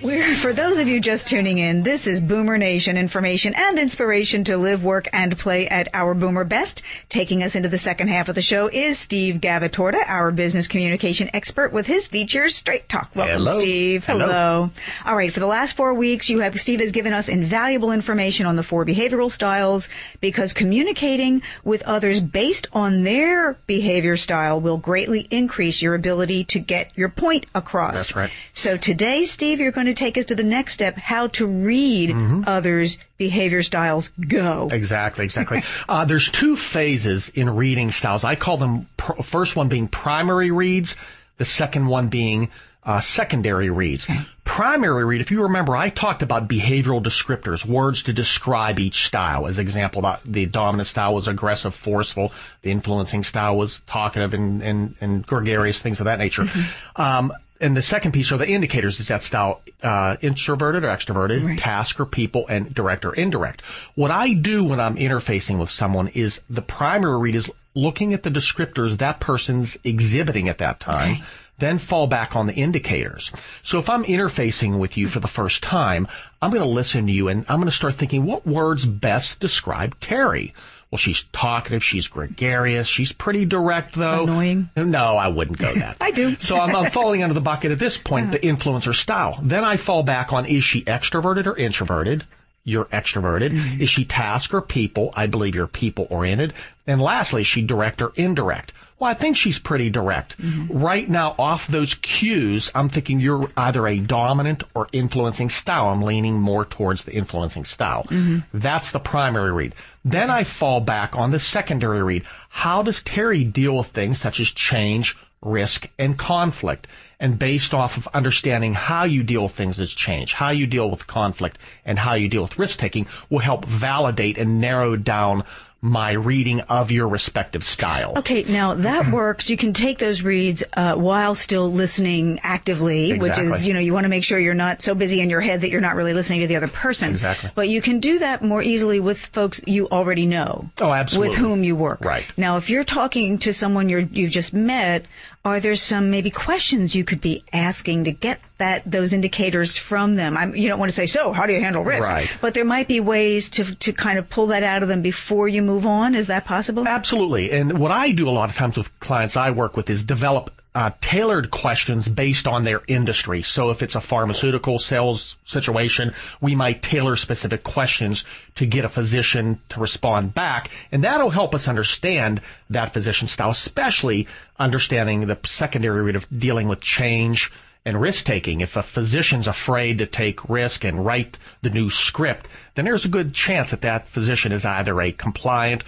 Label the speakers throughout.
Speaker 1: For those of you just tuning in, this is Boomer Nation, information and inspiration to live, work, and play at our Boomer best. Taking us into the second half of the show is Steve Gavatorta, our business communication expert, with his features, Straight Talk. Welcome,
Speaker 2: Hello.
Speaker 1: Steve. Hello. All right, for the last 4 weeks, Steve has given us invaluable information on the 4 behavioral styles, because communicating with others based on their behavior style will greatly increase your ability to get your point across.
Speaker 2: That's right.
Speaker 1: So today, Steve, you're going to take us to the next step, how to read others' behavior styles. Go.
Speaker 2: Exactly. There's 2 phases in reading styles. I call them, first one being primary reads, the second one being secondary reads. Okay. Primary read, if you remember, I talked about behavioral descriptors, words to describe each style. As example, the dominant style was aggressive, forceful. The influencing style was talkative and gregarious, things of that nature. And the second piece are the indicators. Is that style introverted or extroverted, right, task or people, and direct or indirect? What I do when I'm interfacing with someone is the primary read is looking at the descriptors that person's exhibiting at that time, okay, then fall back on the indicators. So if I'm interfacing with you for the first time, I'm going to listen to you and I'm going to start thinking, what words best describe Terry? Well, she's talkative, she's gregarious, she's pretty direct, though.
Speaker 1: Annoying?
Speaker 2: No, I wouldn't go that.
Speaker 1: I do.
Speaker 2: So I'm falling under the bucket at this point, the influencer style. Then I fall back on, is she extroverted or introverted? You're extroverted. Mm-hmm. Is she task or people? I believe you're people-oriented. And lastly, is she direct or indirect? Well, I think she's pretty direct. Mm-hmm. Right now, off those cues, I'm thinking you're either a dominant or influencing style. I'm leaning more towards the influencing style. Mm-hmm. That's the primary read. Then I fall back on the secondary read. How does Terry deal with things such as change, risk, and conflict? And based off of understanding how you deal with things as change, how you deal with conflict, and how you deal with risk-taking will help validate and narrow down my reading of your respective style. Okay,
Speaker 1: now that works. You can take those reads while still listening actively,
Speaker 2: exactly,
Speaker 1: which is, you want to make sure you're not so busy in your head that you're not really listening to the other person.
Speaker 2: Exactly.
Speaker 1: But you can do that more easily with folks you already know.
Speaker 2: Oh, absolutely.
Speaker 1: With whom you work.
Speaker 2: Right.
Speaker 1: Now, if you're talking to someone you've just met, are there some maybe questions you could be asking to get those indicators from them? You don't want to say, so how do you handle risk?
Speaker 2: Right.
Speaker 1: But there might be ways to kind of pull that out of them before you move on. Is that possible?
Speaker 2: Absolutely. And what I do a lot of times with clients I work with is develop tailored questions based on their industry. So if it's a pharmaceutical sales situation, we might tailor specific questions to get a physician to respond back. And that'll help us understand that physician style, especially understanding the secondary read of dealing with change and risk-taking. If a physician's afraid to take risk and write the new script, then there's a good chance that physician is either a compliant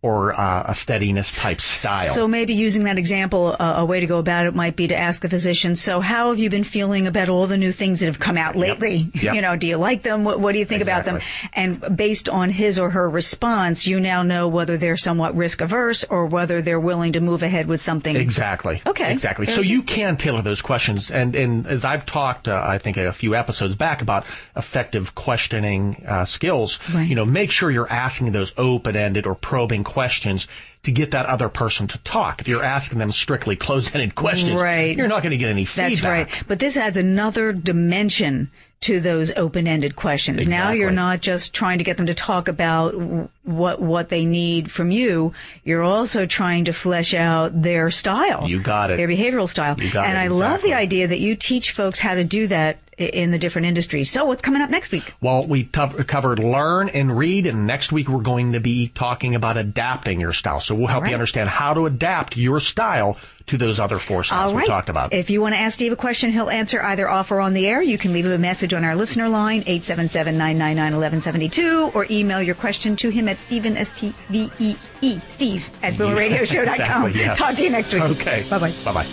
Speaker 2: or a steadiness type style.
Speaker 1: So maybe using that example, a way to go about it might be to ask the physician, so how have you been feeling about all the new things that have come out lately? Yep. Do you like them? What do you think about them? And based on his or her response, you now know whether they're somewhat risk averse or whether they're willing to move ahead with something.
Speaker 2: Exactly.
Speaker 1: Okay.
Speaker 2: Exactly. So you can tailor those questions. And as I've talked, I think a few episodes back about effective questioning skills,
Speaker 1: right,
Speaker 2: make sure you're asking those open-ended or probing questions to get that other person to talk. If you're asking them strictly closed-ended questions,
Speaker 1: right,
Speaker 2: you're not going to get any feedback.
Speaker 1: That's right. But this adds another dimension to those open-ended questions.
Speaker 2: Exactly.
Speaker 1: Now you're not just trying to get them to talk about what they need from you. You're also trying to flesh out their style.
Speaker 2: You got it.
Speaker 1: Their behavioral style.
Speaker 2: You got it.
Speaker 1: And I love the idea that you teach folks how to do that in the different industries. So what's coming up next week?
Speaker 2: Well, we covered learn and read, and next week we're going to be talking about adapting your style. So we'll help you understand how to adapt your style to those other 4 styles we talked about.
Speaker 1: If you want to ask Steve a question, he'll answer either off or on the air. You can leave him a message on our listener line, 877-999-1172, or email your question to him at Stephen, S-T-V-E-E, Steve, at BoomerRadioShow.com.
Speaker 2: Exactly, yes.
Speaker 1: Talk to you next week.
Speaker 2: Okay.
Speaker 1: Bye-bye.
Speaker 2: Bye-bye.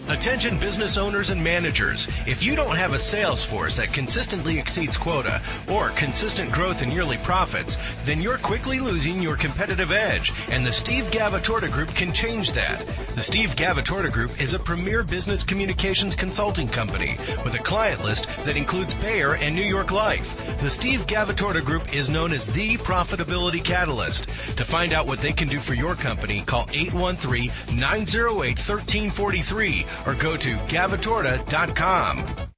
Speaker 3: Attention business owners and managers. If you don't have a sales force that consistently exceeds quota or consistent growth in yearly profits, then you're quickly losing your competitive edge, and the Steve Gavatorta Group can change that. The Steve Gavatorta Group is a premier business communications consulting company with a client list that includes Bayer and New York Life. The Steve Gavatorta Group is known as the profitability catalyst. To find out what they can do for your company, call 813-908-1343 or go to Gavatorta.com.